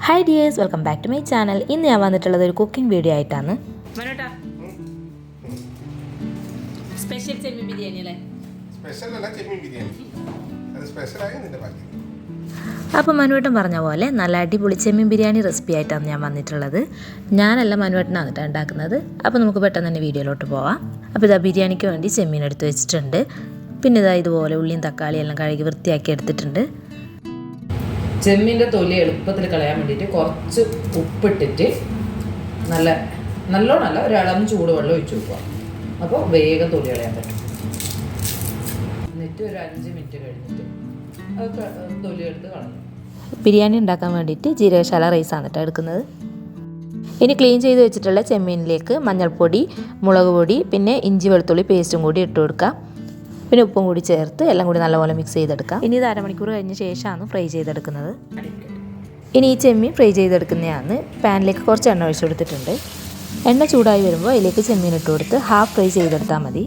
Hi dears, welcome back to my channel. ഇന്ന് ഞാൻ വന്നിട്ടുള്ളത് ഒരു കുക്കിംഗ് വീഡിയോ ആയിട്ടാണ്. മനോട്ടാ സ്പെഷ്യൽ ചെമ്മീൻ ബിരിയാണി അല്ലേ? സ്പെഷ്യൽ അല്ല, ചെമ്മീൻ ബിരിയാണി. അത് സ്പെഷ്യലായി നിന്റെ ബാക്കി. അപ്പോൾ മനുവേട്ടൻ പറഞ്ഞ പോലെ നല്ല അടിപൊളി ചെമ്മീൻ ബിരിയാണി റെസിപ്പി ആയിട്ടാണ് ഞാൻ വന്നിട്ടുള്ളത്. ഞാനല്ല, മനുവേട്ടനാണ് കേട്ടോ ഉണ്ടാക്കുന്നത്. അപ്പോൾ നമുക്ക് പെട്ടെന്ന് തന്നെ വീഡിയോയിലോട്ട് പോവാം. അപ്പോൾ ഇതാ ബിരിയാണിക്ക് വേണ്ടി ചെമ്മീൻ എടുത്ത് വെച്ചിട്ടുണ്ട്. പിന്നെ ഇതാ ഇതുപോലെ ഉള്ളിയും തക്കാളിയും എല്ലാം കഴുകി വൃത്തിയാക്കി എടുത്തിട്ടുണ്ട്. ചെമ്മീൻ്റെ തൊലി എളുപ്പത്തിൽ കളയാൻ വേണ്ടിയിട്ട് കുറച്ച് ഉപ്പിട്ടിട്ട് നല്ലോണമല്ല ഒരളം ചൂടുവെള്ളം ഒഴിച്ച് വെക്കുക. അപ്പോൾ വേഗം തൊലി കളയാൻ പറ്റും. എന്നിട്ട് ഒരു 5 മിനിറ്റ് കഴിഞ്ഞിട്ട് തൊലി എടുത്ത് കളഞ്ഞു. ബിരിയാണി ഉണ്ടാക്കാൻ വേണ്ടിയിട്ട് ജീരകശാല റൈസാണ് കേട്ടോ എടുക്കുന്നത്. ഇനി ക്ലീൻ ചെയ്ത് വെച്ചിട്ടുള്ള ചെമ്മീനിലേക്ക് മഞ്ഞൾപ്പൊടി, മുളക് പൊടി, പിന്നെ ഇഞ്ചി വെളുത്തുള്ളി പേസ്റ്റും കൂടി ഇട്ട് കൊടുക്കുക. പിന്നെ ഉപ്പും കൂടി ചേർത്ത് എല്ലാം കൂടി നല്ലപോലെ മിക്സ് ചെയ്തെടുക്കാം. ഇനി ഇത് അരമണിക്കൂർ കഴിഞ്ഞ ശേഷമാണ് ഫ്രൈ ചെയ്തെടുക്കുന്നത്. ഇനി ഈ ചെമ്മീൻ ഫ്രൈ ചെയ്തെടുക്കുന്നതാണ്. പാനിലേക്ക് കുറച്ച് എണ്ണ ഒഴിച്ചു കൊടുത്തിട്ടുണ്ട്. എണ്ണ ചൂടായി വരുമ്പോൾ അതിലേക്ക് ചെമ്മീൻ ഇട്ട് കൊടുത്ത് ഹാഫ് ഫ്രൈ ചെയ്തെടുത്താൽ മതി.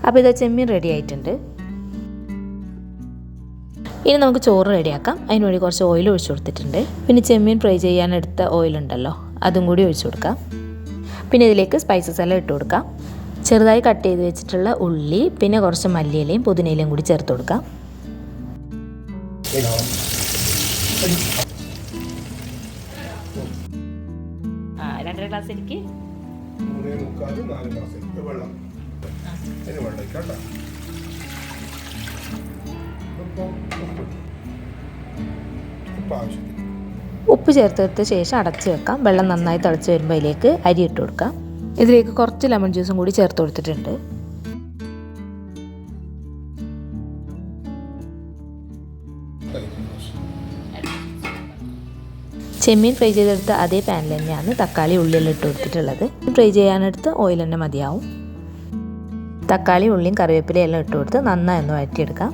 അപ്പോൾ ഇത് ചെമ്മീൻ റെഡി ആയിട്ടുണ്ട്. ഇനി നമുക്ക് ചോറ് റെഡിയാക്കാം. അതിന് വേണ്ടി കുറച്ച് ഓയിൽ ഒഴിച്ചു കൊടുത്തിട്ടുണ്ട്. പിന്നെ ചെമ്മീൻ ഫ്രൈ ചെയ്യാൻ എടുത്ത ഓയിലുണ്ടല്ലോ, അതും കൂടി ഒഴിച്ചു കൊടുക്കാം. പിന്നെ ഇതിലേക്ക് സ്പൈസസ് എല്ലാം ഇട്ട് കൊടുക്കാം. ചെറുതായി കട്ട് ചെയ്ത് വെച്ചിട്ടുള്ള ഉള്ളി, പിന്നെ കുറച്ച് മല്ലിയിലയും പുതിനയിലയും കൂടി ചേർത്ത് കൊടുക്കാം. രണ്ടര ഗ്ലാസ് എനിക്ക് 3.25-4 ഗ്ലാസ് വെള്ളം. ഉപ്പ് ചേർത്തെടുത്ത ശേഷം അടച്ച് വെക്കാം. വെള്ളം നന്നായി തിളച്ച് വരുമ്പോൾ അതിലേക്ക് അരി ഇട്ട് കൊടുക്കാം. ഇതിലേക്ക് കുറച്ച് ലെമൺ ജ്യൂസും കൂടി ചേർത്ത് കൊടുത്തിട്ടുണ്ട്. ചെമ്മീൻ ഫ്രൈ ചെയ്തെടുത്ത അതേ പാനിൽ തന്നെയാണ് തക്കാളി ഉള്ളിയെല്ലാം ഇട്ട് കൊടുത്തിട്ടുള്ളത്. ഫ്രൈ ചെയ്യാനെടുത്ത് ഓയിൽ തന്നെ മതിയാവും. തക്കാളി ഉള്ളിയും കറിവേപ്പിലയും എല്ലാം ഇട്ട് കൊടുത്ത് നന്നായി ഒന്ന് വഴറ്റിയെടുക്കാം.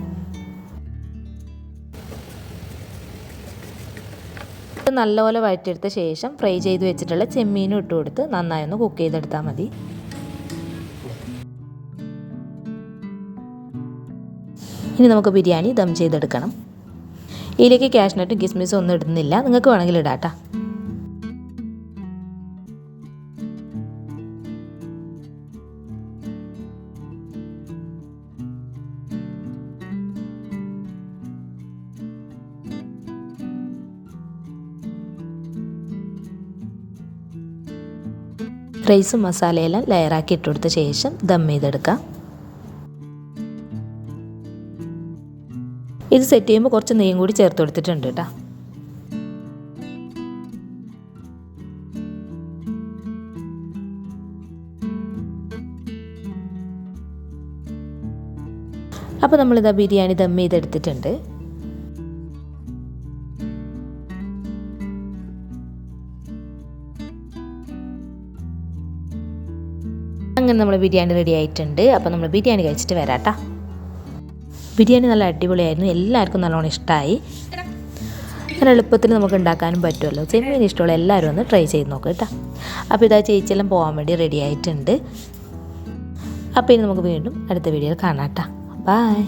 നല്ലപോലെ വഴറ്റിയെടുത്ത ശേഷം ഫ്രൈ ചെയ്ത് വെച്ചിട്ടുള്ള ചെമ്മീനും ഇട്ട് കൊടുത്ത് നന്നായി ഒന്ന് കുക്ക് ചെയ്തെടുത്താൽ മതി. ഇനി നമുക്ക് ബിരിയാണി ദം ചെയ്തെടുക്കണം. ഇതിലേക്ക് കാഷ്നട്ടും കിസ്മിസും ഒന്നും ഇടുന്നില്ല, നിങ്ങൾക്ക് വേണമെങ്കിൽ ഇടാട്ടാ. റൈസും മസാലയെല്ലാം ലെയറാക്കി ഇട്ട് കൊടുത്ത ശേഷം ദം ചെയ്തെടുക്കാം. ഇത് സെറ്റ് ചെയ്യുമ്പോൾ കുറച്ച് നെയ്യും കൂടി ചേർത്ത് കൊടുത്തിട്ടുണ്ട് കേട്ടോ. അപ്പോൾ നമ്മളിതാ ബിരിയാണി ദം ചെയ്തെടുത്തിട്ടുണ്ട്. അങ്ങനെ നമ്മൾ ബിരിയാണി റെഡി ആയിട്ടുണ്ട്. അപ്പോൾ നമ്മൾ ബിരിയാണി കഴിച്ചിട്ട് വരാട്ടാ. ബിരിയാണി നല്ല അടിപൊളിയായിരുന്നു, എല്ലാവർക്കും നല്ലോണം ഇഷ്ടമായി. അങ്ങനെ എളുപ്പത്തിൽ നമുക്ക് ഉണ്ടാക്കാനും പറ്റുമല്ലോ. ചെമ്മീൻ ഇഷ്ടമുള്ള എല്ലാവരും ഒന്ന് ട്രൈ ചെയ്ത് നോക്കുക കേട്ടോ. അപ്പോൾ ഇതാ ചേച്ചിയെല്ലാം പോകാൻ വേണ്ടി റെഡി ആയിട്ടുണ്ട്. അപ്പോൾ ഇനി നമുക്ക് വീണ്ടും അടുത്ത വീഡിയോയിൽ കാണാം കേട്ടോ. ബൈ.